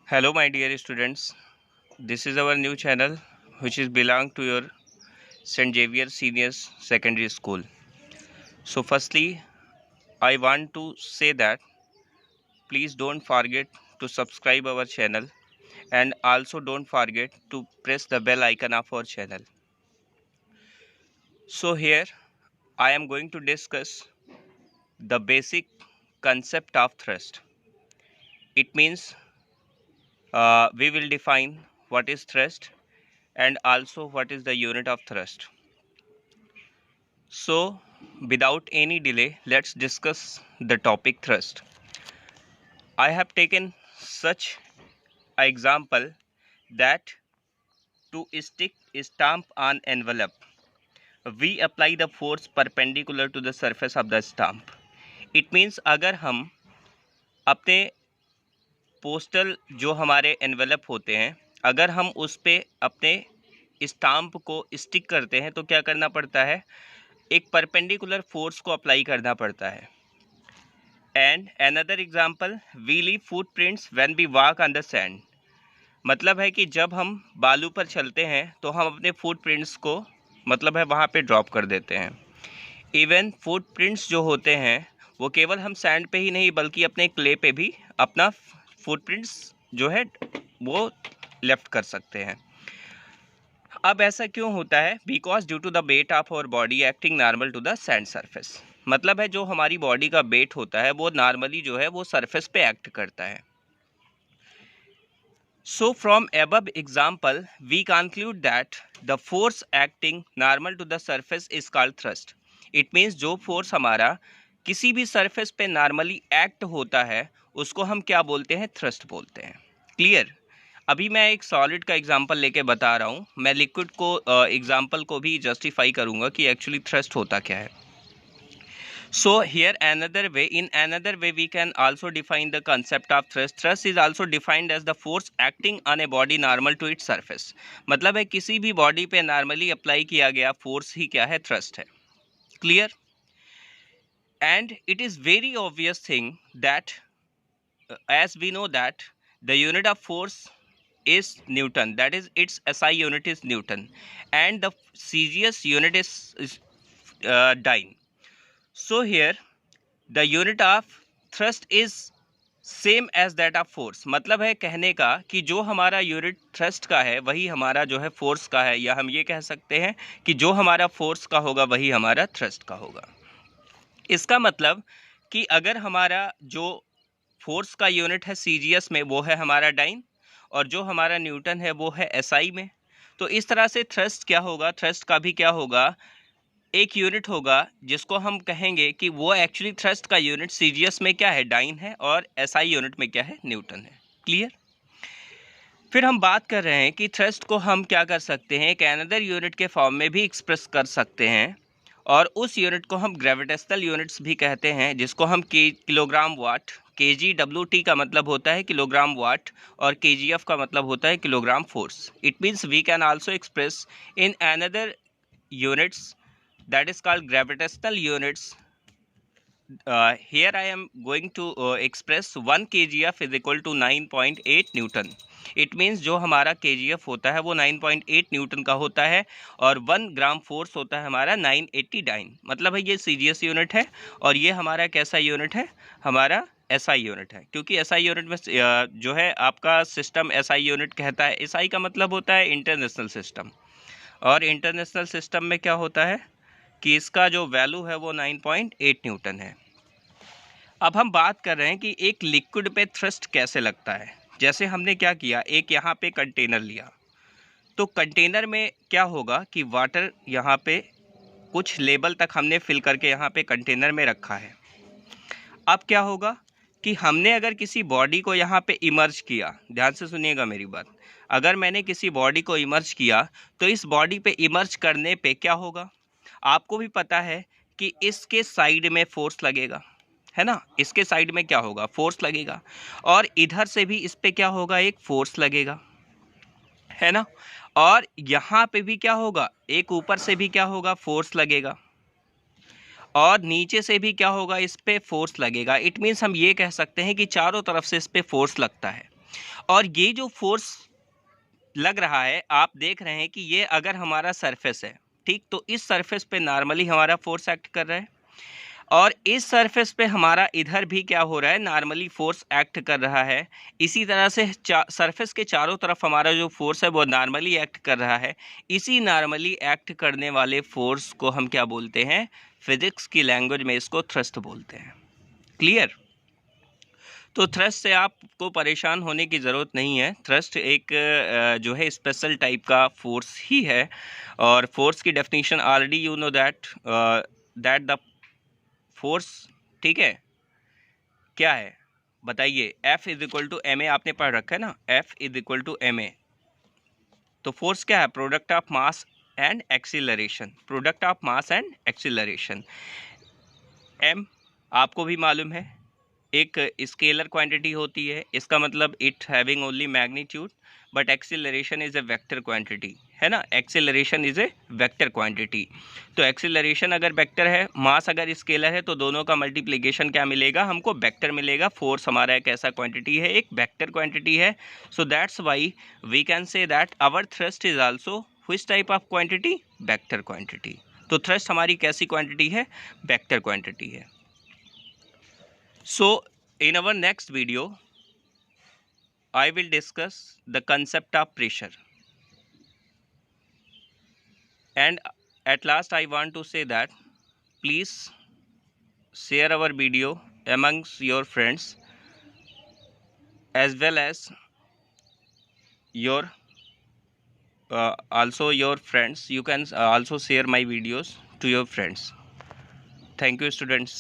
Hello, my dear students. This is our new channel, which is belong to your St. Xavier Seniors Secondary School. So, firstly, I want to say that please don't forget to subscribe our channel and also don't forget to press the bell icon of our channel. So, here I am going to discuss the basic concept of thrust. It means we will define what is thrust and also what is the unit of thrust. So, without any delay, let's discuss the topic thrust. I have taken such an example that to stick a stamp on envelope, we apply the force perpendicular to the surface of the stamp. It means अगर हम अपने postal जो हमारे envelope होते हैं, अगर हम उस पे अपने स्टाम्प को स्टिक करते हैं तो क्या करना पड़ता है, एक परपेंडिकुलर फोर्स को अप्लाई करना पड़ता है. And another example, we leave footprints when we walk on the sand. मतलब है कि जब हम बालू पर चलते हैं तो हम अपने फुटप्रिंट्स को मतलब है वहाँ पे ड्रॉप कर देते हैं. इवन फुटप्रिंट्स जो होते हैं वो केवल हम सैंड पे ही नहीं बल्कि अपने क्ले पे भी अपना फुटप्रिंट्स जो है वो लेफ्ट कर सकते हैं. अब ऐसा क्यों होता है? Because due to the weight of our body acting normal to the sand surface. मतलब है जो हमारी बॉडी का वेट होता है वो नॉर्मली जो है वो सरफेस पे एक्ट करता है. So from above example we conclude that the force acting normal to the surface is called thrust. It means जो फोर्स हमारा किसी भी सरफेस पे नॉर्मली एक्ट होता है उसको हम क्या बोलते हैं? थ्रस्ट बोलते हैं. क्लियर? अभी मैं एक सॉलिड का एग्जांपल लेके बता रहा हूँ. मैं लिक्विड को एग्जांपल को भी जस्टिफाई करूँगा कि एक्चुअली थ्रस्ट होता क्या है. So here in another way we can also define the concept of thrust. Thrust is also defined as the force acting on a body normal to its surface. मतलब है किसी भी body पे normally apply किया गया force ही क्या है? Thrust है. Clear? And it is very obvious thing that as we know that the unit of force is Newton, that is its SI unit is Newton, and the CGS unit is dyne. So here the unit of thrust is same as that of force. मतलब है कहने का कि जो हमारा unit thrust का है वही हमारा जो है फोर्स का है, या हम ये कह सकते हैं कि जो हमारा फोर्स का होगा वही हमारा थ्रस्ट का होगा. इसका मतलब कि अगर हमारा जो फोर्स का यूनिट है सीजीएस में वो है हमारा डाइन और जो हमारा न्यूटन है वो है एसआई में, तो इस तरह से थ्रस्ट क्या होगा? थ्रस्ट का भी क्या होगा? एक यूनिट होगा जिसको हम कहेंगे कि वो एक्चुअली थ्रस्ट का यूनिट सीजीएस में क्या है? डाइन है, और एसआई यूनिट में क्या है? न्यूटन है. क्लियर? फिर हम बात कर रहे हैं कि थ्रस्ट को हम क्या कर सकते हैं? एक अनदर यूनिट के फॉर्म में भी एक्सप्रेस कर सकते हैं, और उस यूनिट को हम ग्रेविटेशनल यूनिट्स भी कहते हैं, जिसको हम किलोग्राम वाट, kgWt का मतलब होता है किलोग्राम वाट और kgf का मतलब होता है kilogram force. It means we can also express in another units that is called gravitational units. Here I am going to express 1 kgf is equal to 9.8 Newton. It means जो हमारा kgf होता है वो 9.8 Newton का होता है और 1 gram force होता है हमारा 980 डाइन. मतलब है ये सीजीएस यूनिट है और ये हमारा कैसा यूनिट है? हमारा एसआई यूनिट है. क्योंकि एसआई यूनिट में जो है आपका सिस्टम एसआई यूनिट कहता है. एसआई का मतलब होता है इंटरनेशनल सिस्टम, और इंटरनेशनल सिस्टम में क्या होता है कि इसका जो वैल्यू है वो 9.8 न्यूटन है. अब हम बात कर रहे हैं कि एक लिक्विड पे थ्रस्ट कैसे लगता है. जैसे हमने क्या किया, एक यहाँ पे कंटेनर लिया, तो कंटेनर में क्या होगा कि वाटर यहाँ पे कुछ लेवल तक हमने फिल करके यहाँ पे कंटेनर में रखा है. अब क्या होगा कि हमने अगर किसी बॉडी को यहाँ पे इमर्ज किया, ध्यान से सुनिएगा मेरी बात, अगर मैंने किसी बॉडी को इमर्ज किया तो इस बॉडी पे इमर्ज करने पे क्या होगा? आपको भी पता है कि इसके साइड में फोर्स लगेगा, है ना? इसके साइड में क्या होगा? फोर्स लगेगा, और इधर से भी इस पे क्या होगा? एक फोर्स लगेगा, है ना? और यहाँ पे भी क्या होगा? एक ऊपर से भी क्या होगा? फोर्स लगेगा, और नीचे से भी क्या होगा? इस पे फोर्स लगेगा. इट मीन्स हम ये कह सकते हैं कि चारों तरफ से इस पे फोर्स लगता है. और ये जो फोर्स लग रहा है, आप देख रहे हैं कि ये अगर हमारा सरफेस है, ठीक, तो इस सरफेस पे नॉर्मली हमारा फोर्स एक्ट कर रहा है, और इस सरफेस पे हमारा इधर भी क्या हो रहा है, नॉर्मली फोर्स एक्ट कर रहा है। इसी तरह से सरफेस के चारों तरफ हमारा जो फोर्स है वो नॉर्मली एक्ट कर रहा है। इसी नॉर्मली एक्ट करने वाले फोर्स को हम क्या बोलते हैं, फिजिक्स की लैंग्वेज में इसको थ्रस्ट बोलते हैं। क्लियर? तो थ्रस्ट से आपको परेशान होने की ज़रूरत नहीं है। थ्रस्ट एक जो है स्पेशल टाइप का फोर्स ही है, और फोर्स की definition already you know that the force, ठीक है, क्या है बताइए, F is equal to M A, आपने पढ़ रखा है ना, F is equal to M A. तो फोर्स क्या है, product of mass and acceleration, product of mass and acceleration. M आपको भी मालूम है, एक स्केलर क्वांटिटी होती है, इसका मतलब it having only magnitude, but acceleration is a vector quantity, है ना, acceleration is a vector quantity. तो एक्सीलरेशन अगर वेक्टर है, मास अगर स्केलर है, तो दोनों का मल्टीप्लिकेशन क्या मिलेगा हमको, वेक्टर मिलेगा। फोर्स हमारा एक ऐसा क्वांटिटी है, एक वेक्टर क्वांटिटी है। So that's why we can say that our thrust is also which type of quantity, vector quantity. तो थ्रस्ट हमारी कैसी क्वांटिटी है, वेक्टर क्वांटिटी है। So in our next video I will discuss the concept of pressure, and at last I want to say that please share our video amongst your friends as well as your also your friends. You can also share my videos to your friends. Thank you, students.